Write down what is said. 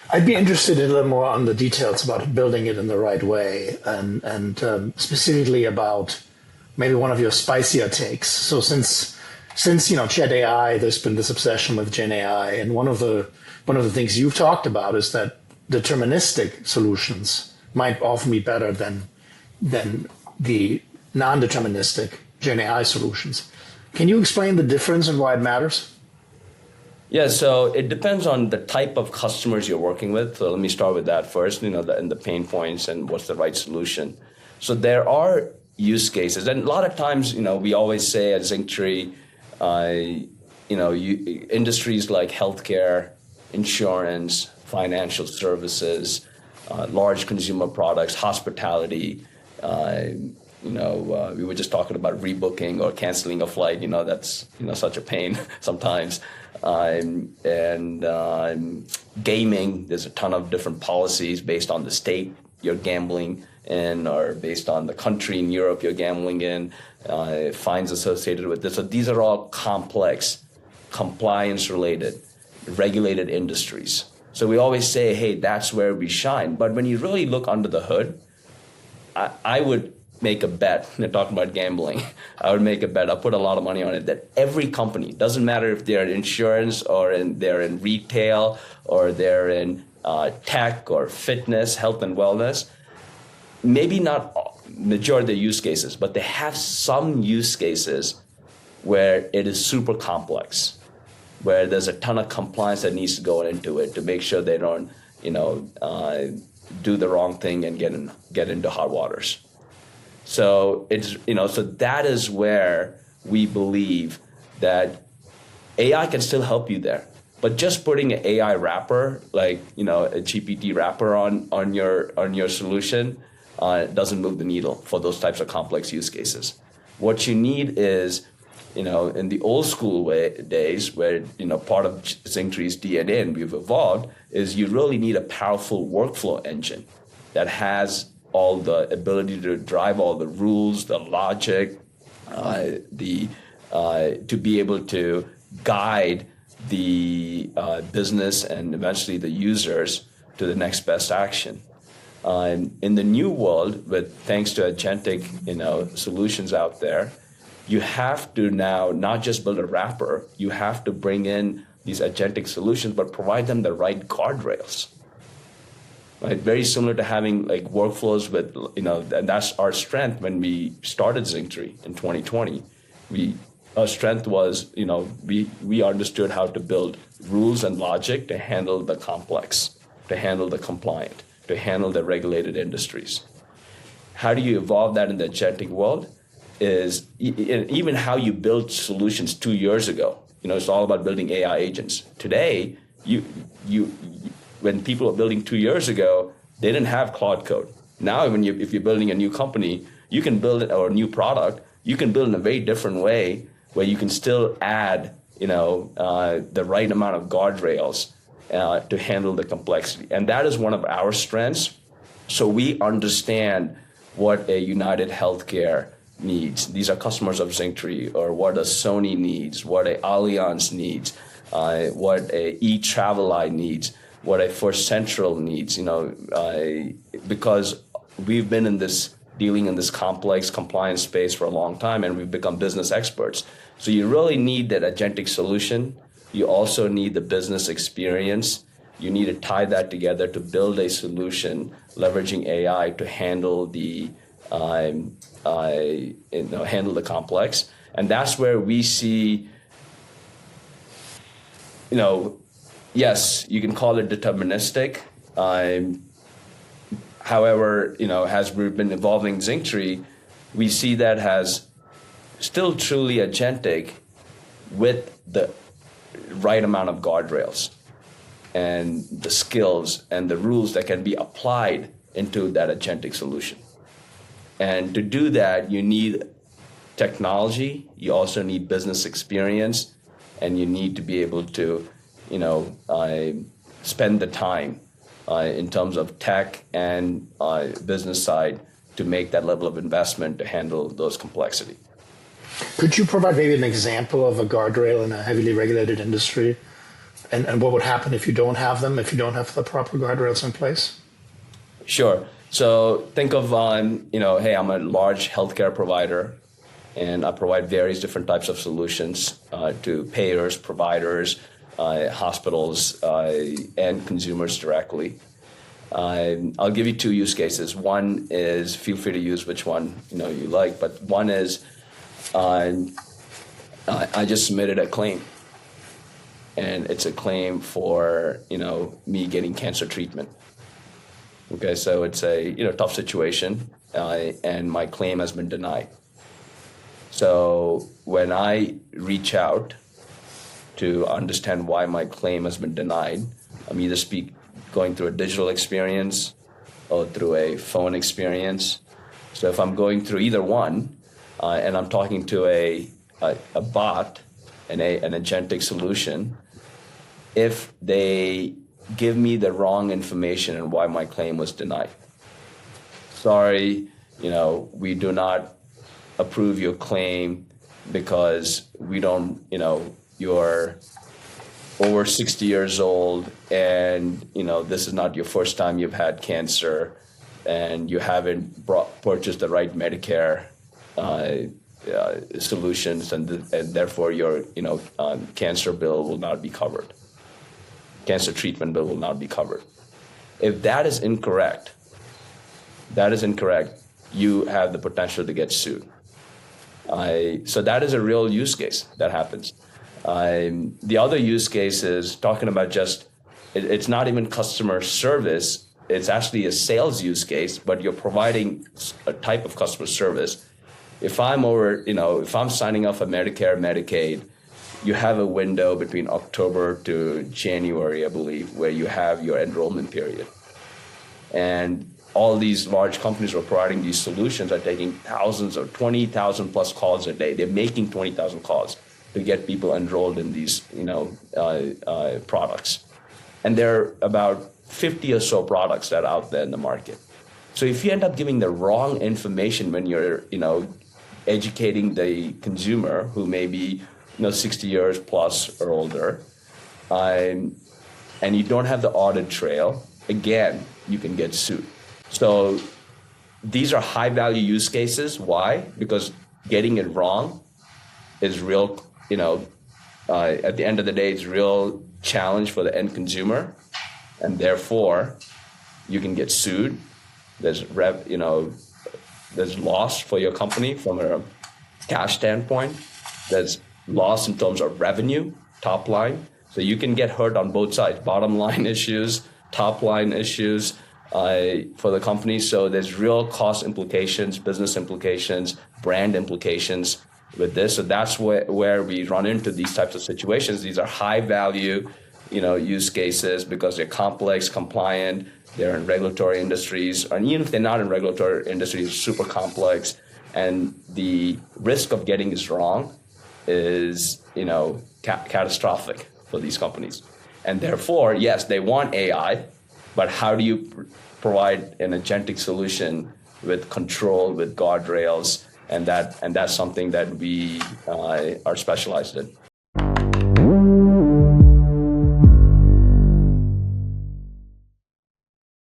I'd be interested in a little more on the details about building it in the right way, and specifically about maybe one of your spicier takes. So since Chat AI, there's been this obsession with Gen AI, and one of the things you've talked about is that deterministic solutions might often be better than the non-deterministic Gen AI solutions. Can you explain the difference and why it matters? Yeah, so it depends on the type of customers you're working with. So let me start with that first, and the pain points and what's the right solution. So there are use cases, and a lot of times, we always say at Zingtree, industries like healthcare, insurance, financial services, large consumer products, hospitality. We were just talking about rebooking or canceling a flight. That's such a pain sometimes. Gaming, there's a ton of different policies based on the state you're gambling in, or based on the country in Europe you're gambling in, fines associated with this. So these are all complex, compliance-related, regulated industries. So we always say, hey, that's where we shine. But when you really look under the hood, I would make a bet, they're talking about gambling, I would make a bet, I'll put a lot of money on it, that every company, doesn't matter if they're in insurance or they're in retail or they're in tech or fitness, health and wellness, maybe not majority of the use cases, but they have some use cases where it is super complex, where there's a ton of compliance that needs to go into it to make sure they don't, do the wrong thing and get into hot waters. So so that is where we believe that AI can still help you there. But just putting an AI wrapper, like a GPT wrapper on your solution, doesn't move the needle for those types of complex use cases. What you need is, in the old school days, where part of Zingtree's DNA and we've evolved, is you really need a powerful workflow engine that has all the ability to drive all the rules, the logic, to be able to guide the business and eventually the users to the next best action. In the new world, thanks to agentic solutions out there, you have to now not just build a wrapper, you have to bring in these agentic solutions, but provide them the right guardrails. Right? Very similar to having workflows with, and that's our strength when we started Zingtree in 2020. Our strength was, we understood how to build rules and logic to handle the complex, to handle the compliant, to handle the regulated industries. How do you evolve that in the agentic world? Is even how you built solutions 2 years ago. It's all about building AI agents. Today, when people were building 2 years ago, they didn't have Claude Code. Now, if you're building a new company, you can build it, or a new product, you can build in a very different way where you can still add, the right amount of guardrails to handle the complexity. And that is one of our strengths. So we understand what a United Healthcare needs. These are customers of Zingtree, or what a Sony needs, what a Allianz needs, what a eTravelI needs, what a First Central needs, because we've been dealing in this complex compliance space for a long time, and we've become business experts. So you really need that agentic solution. You also need the business experience. You need to tie that together to build a solution leveraging AI to handle the complex. And that's where we see, yes, you can call it deterministic. However, as we've been evolving Zingtree, we see that as still truly agentic with the right amount of guardrails and the skills and the rules that can be applied into that agentic solution. And to do that, you need technology, you also need business experience, and you need to be able to, spend the time in terms of tech and business side to make that level of investment to handle those complexity. Could you provide maybe an example of a guardrail in a heavily regulated industry and what would happen if you don't have them, if you don't have the proper guardrails in place? Sure. So think of, hey, I'm a large healthcare provider, and I provide various different types of solutions to payers, providers, hospitals, and consumers directly. I'll give you two use cases. One is, feel free to use which one you like, but one is I just submitted a claim, and it's a claim for me getting cancer treatment. Okay, so it's a tough situation, and my claim has been denied. So when I reach out to understand why my claim has been denied, I'm either going through a digital experience or through a phone experience. So if I'm going through either one, and I'm talking to a bot and an agentic solution, if they give me the wrong information and why my claim was denied. Sorry, we do not approve your claim because we don't, you're over 60 years old, and this is not your first time you've had cancer, and you haven't purchased the right Medicare solutions, and therefore your cancer bill will not be covered. Cancer treatment bill will not be covered. If that is incorrect, you have the potential to get sued. So that is a real use case that happens. The other use case is talking about it's not even customer service, it's actually a sales use case, but you're providing a type of customer service. If I'm signing up for Medicare, Medicaid, you have a window between October to January, I believe, where you have your enrollment period. And all these large companies who are providing these solutions are taking thousands or 20,000 plus calls a day. They're making 20,000 calls to get people enrolled in these products. And there are about 50 or so products that are out there in the market. So if you end up giving the wrong information when you're educating the consumer, who may be 60 years plus or older, and you don't have the audit trail, again, you can get sued. So these are high value use cases. Why? Because getting it wrong is real, at the end of the day, it's a real challenge for the end consumer, and therefore you can get sued. There's loss for your company from a cash standpoint. There's loss in terms of revenue, top line. So you can get hurt on both sides, bottom line issues, top line issues for the company. So there's real cost implications, business implications, brand implications with this. So that's where we run into these types of situations. These are high value, use cases because they're complex, compliant, they're in regulatory industries, and even if they're not in regulatory industries, super complex. And the risk of getting this wrong is, catastrophic for these companies. And therefore, yes, they want AI, but how do you provide an agentic solution with control, with guardrails, and that's something that we are specialized in.